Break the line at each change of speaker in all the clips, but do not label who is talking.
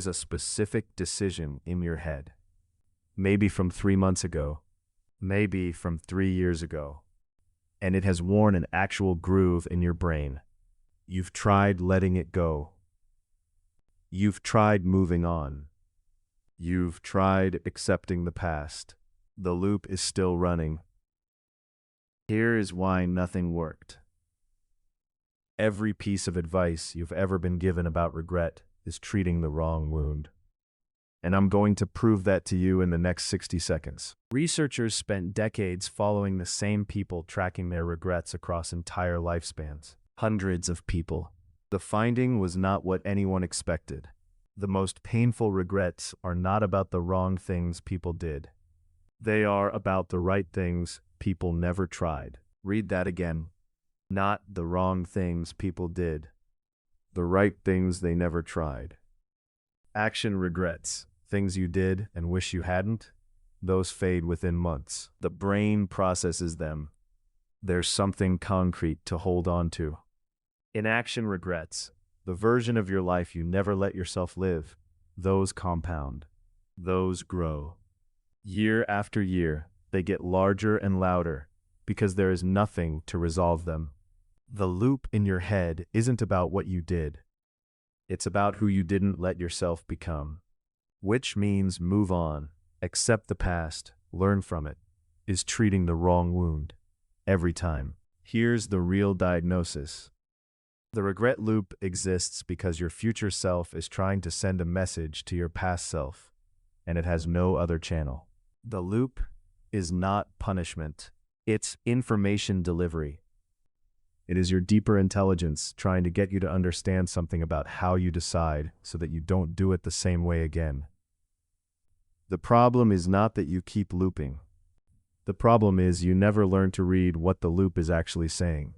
is a specific decision in your head. Maybe from 3 months ago, maybe from 3 years ago, and it has worn an actual groove in your brain. You've tried letting it go. You've tried moving on. You've tried accepting the past. The loop is still running. Here is why nothing worked. Every piece of advice you've ever been given about regret is treating the wrong wound. And I'm going to prove that to you in the next 60 seconds. Researchers spent decades following the same people, tracking their regrets across entire lifespans. Hundreds of people. The finding was not what anyone expected. The most painful regrets are not about the wrong things people did. They are about the right things people never tried. Read that again. Not the wrong things people did. The right things they never tried. Action regrets. Things you did and wish you hadn't, those fade within months. The brain processes them. There's something concrete to hold on to. Inaction regrets. The version of your life you never let yourself live. Those compound. Those grow. Year after year, they get larger and louder because there is nothing to resolve them. The loop in your head isn't about what you did. It's about who you didn't let yourself become. Which means move on, accept the past, learn from it, is treating the wrong wound every time. Here's the real diagnosis. The regret loop exists because your future self is trying to send a message to your past self, and it has no other channel. The loop is not punishment. It's information delivery. It is your deeper intelligence trying to get you to understand something about how you decide so that you don't do it the same way again. The problem is not that you keep looping. The problem is you never learn to read what the loop is actually saying,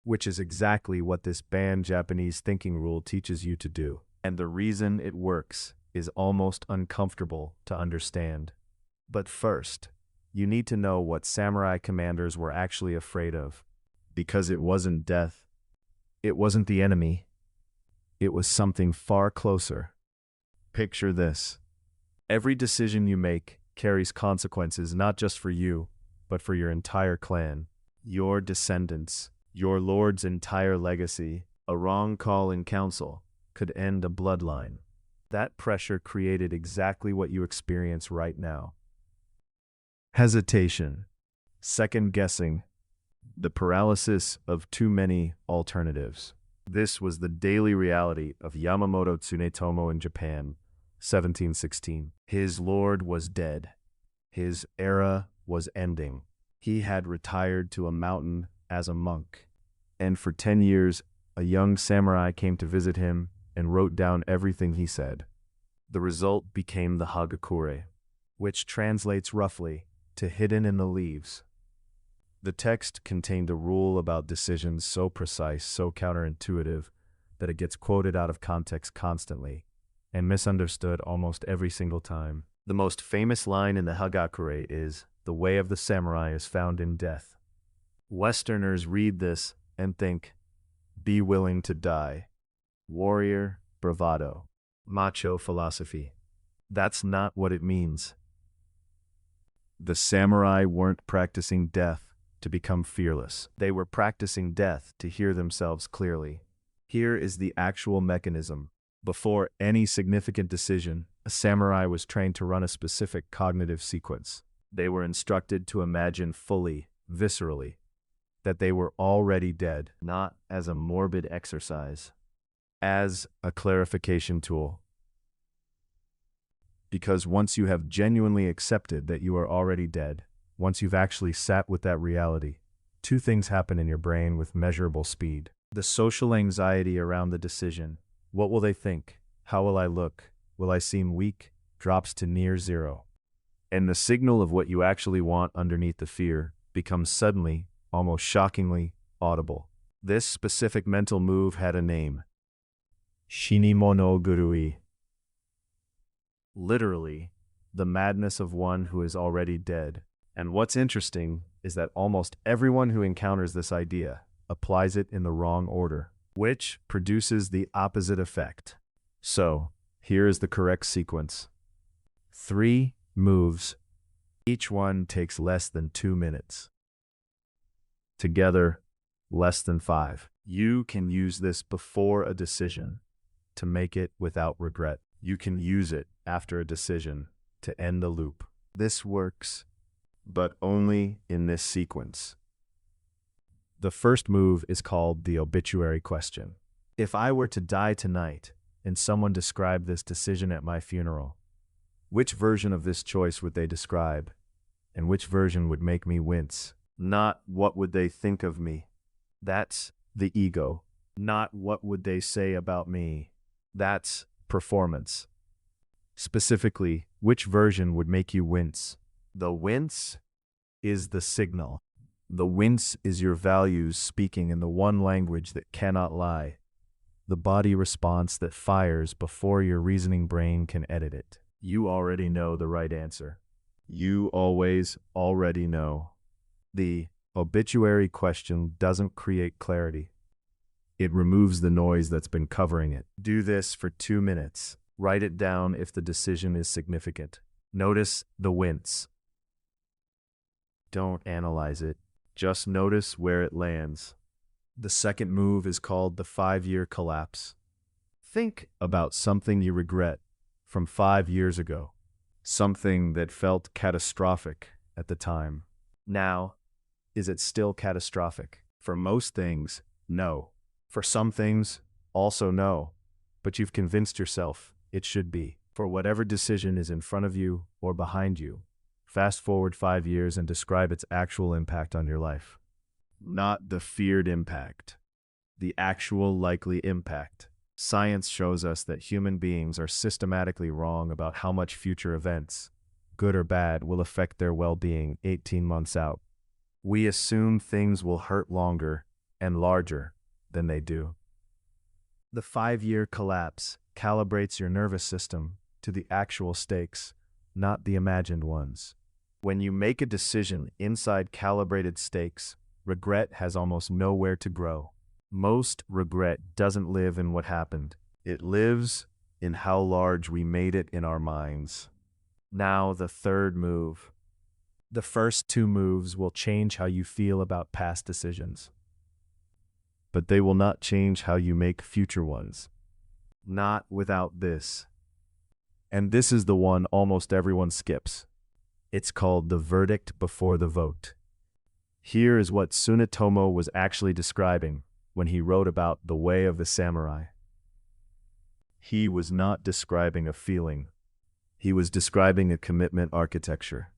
which is exactly what this banned Japanese thinking rule teaches you to do. And the reason it works is almost uncomfortable to understand. But first, you need to know what samurai commanders were actually afraid of. Because it wasn't death. It wasn't the enemy. It was something far closer. Picture this. Every decision you make carries consequences not just for you, but for your entire clan, your descendants, your lord's entire legacy. A wrong call in council could end a bloodline. That pressure created exactly what you experience right now. Hesitation, second-guessing, the paralysis of too many alternatives. This was the daily reality of Yamamoto Tsunetomo in Japan, 1716. His lord was dead. His era was ending. He had retired to a mountain as a monk. And for 10 years, a young samurai came to visit him and wrote down everything he said. The result became the Hagakure, which translates roughly to hidden in the leaves. The text contained a rule about decisions so precise, so counterintuitive, that it gets quoted out of context constantly and misunderstood almost every single time. The most famous line in the Hagakure is, "The way of the samurai is found in death." Westerners read this and think, be willing to die. Warrior, bravado, macho philosophy. That's not what it means. The samurai weren't practicing death to become fearless. They were practicing death to hear themselves clearly. Here is the actual mechanism. Before any significant decision, a samurai was trained to run a specific cognitive sequence. They were instructed to imagine fully, viscerally, that they were already dead, not as a morbid exercise, as a clarification tool. Because once you have genuinely accepted that you are already dead, once you've actually sat with that reality, two things happen in your brain with measurable speed. The social anxiety around the decision, what will they think? How will I look? Will I seem weak? Drops to near zero. And the signal of what you actually want underneath the fear becomes suddenly, almost shockingly, audible. This specific mental move had a name. Shinimono gurui. Literally, the madness of one who is already dead. And what's interesting is that almost everyone who encounters this idea applies it in the wrong order, which produces the opposite effect. So, Here is the correct sequence. 3 moves. Each one takes less than 2 minutes. Together, less than 5. You can use this before a decision to make it without regret. You can use it after a decision to end the loop. This works, but only in this sequence. The first move is called the obituary question. If I were to die tonight and someone described this decision at my funeral, which version of this choice would they describe, and which version would make me wince? Not what would they think of me. That's the ego. Not what would they say about me. That's performance. Specifically, which version would make you wince? The wince is the signal. The wince is your values speaking in the one language that cannot lie. The body response that fires before your reasoning brain can edit it. You already know the right answer. You always already know. The obituary question doesn't create clarity. It removes the noise that's been covering it. Do this for 2 minutes. Write it down if the decision is significant. Notice the wince. Don't analyze it. Just notice where it lands. The second move is called the 5-year collapse. Think about something you regret from 5 years ago. Something that felt catastrophic at the time. Now, is it still catastrophic? For most things, no. For some things, also no. But you've convinced yourself it should be. For whatever decision is in front of you or behind you, fast forward 5 years and describe its actual impact on your life. Not the feared impact. The actual likely impact. Science shows us that human beings are systematically wrong about how much future events, good or bad, will affect their well-being 18 months out. We assume things will hurt longer and larger than they do. The 5-year collapse calibrates your nervous system to the actual stakes, not the imagined ones. When you make a decision inside calibrated stakes, regret has almost nowhere to grow. Most regret doesn't live in what happened. It lives in how large we made it in our minds. Now the third move. The first 2 moves will change how you feel about past decisions. But they will not change how you make future ones. Not without this. And this is the one almost everyone skips. It's called the verdict before the vote. Here is what Tsunetomo was actually describing when he wrote about the way of the samurai. He was not describing a feeling. He was describing a commitment architecture.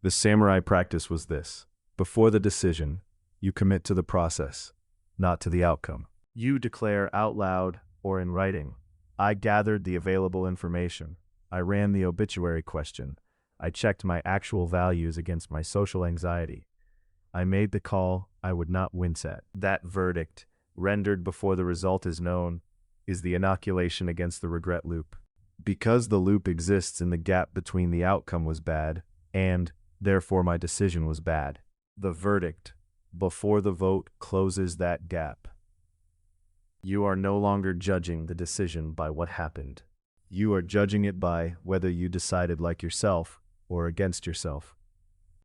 The samurai practice was this. Before the decision, you commit to the process, not to the outcome. You declare out loud or in writing, I gathered the available information. I ran the obituary question. I checked my actual values against my social anxiety. I made the call I would not wince at. That verdict, rendered before the result is known, is the inoculation against the regret loop. Because the loop exists in the gap between the outcome was bad and, therefore, my decision was bad. The verdict, before the vote, closes that gap. You are no longer judging the decision by what happened. You are judging it by whether you decided like yourself or against yourself.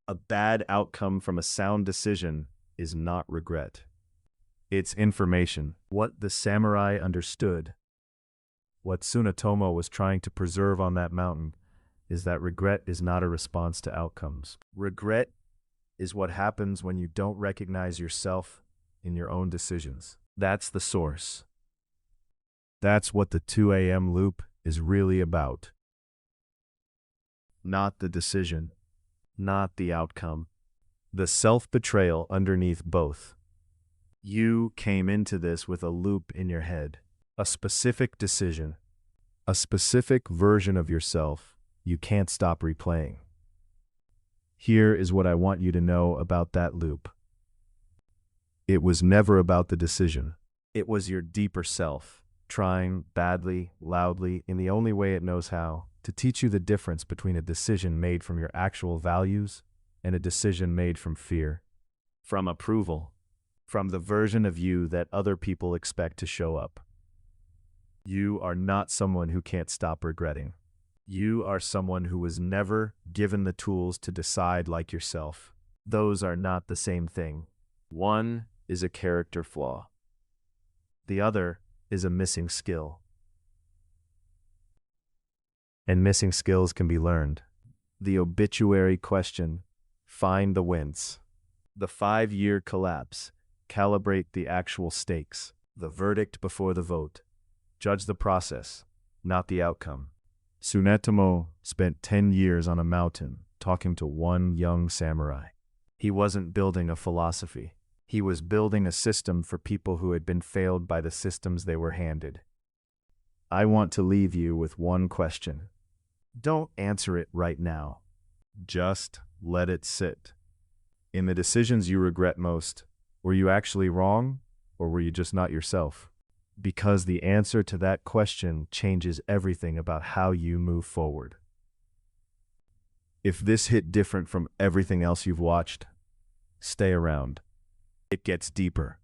A bad outcome from a sound decision is not regret. It's information. What the samurai understood, what Tsunetomo was trying to preserve on that mountain, is that regret is not a response to outcomes. Regret is what happens when you don't recognize yourself in your own decisions. That's the source. That's what the 2 a.m. loop is really about. Not the decision, not the outcome. The self-betrayal underneath both. You came into this with a loop in your head, a specific decision, a specific version of yourself you can't stop replaying. Here is what I want you to know about that loop. It was never about the decision. It was your deeper self, trying badly, loudly, in the only way it knows how, to teach you the difference between a decision made from your actual values and a decision made from fear, from approval, from the version of you that other people expect to show up. You are not someone who can't stop regretting. You are someone who was never given the tools to decide like yourself. Those are not the same thing. One is a character flaw. The other is a missing skill. And missing skills can be learned. The obituary question, find the wince. The 5-year collapse, calibrate the actual stakes. The verdict before the vote. Judge the process, not the outcome. Tsunetomo spent 10 years on a mountain talking to one young samurai. He wasn't building a philosophy. He was building a system for people who had been failed by the systems they were handed. I want to leave you with one question. Don't answer it right now. Just let it sit. In the decisions you regret most, were you actually wrong, or were you just not yourself? Because the answer to that question changes everything about how you move forward. If this hit different from everything else you've watched, stay around. It gets deeper.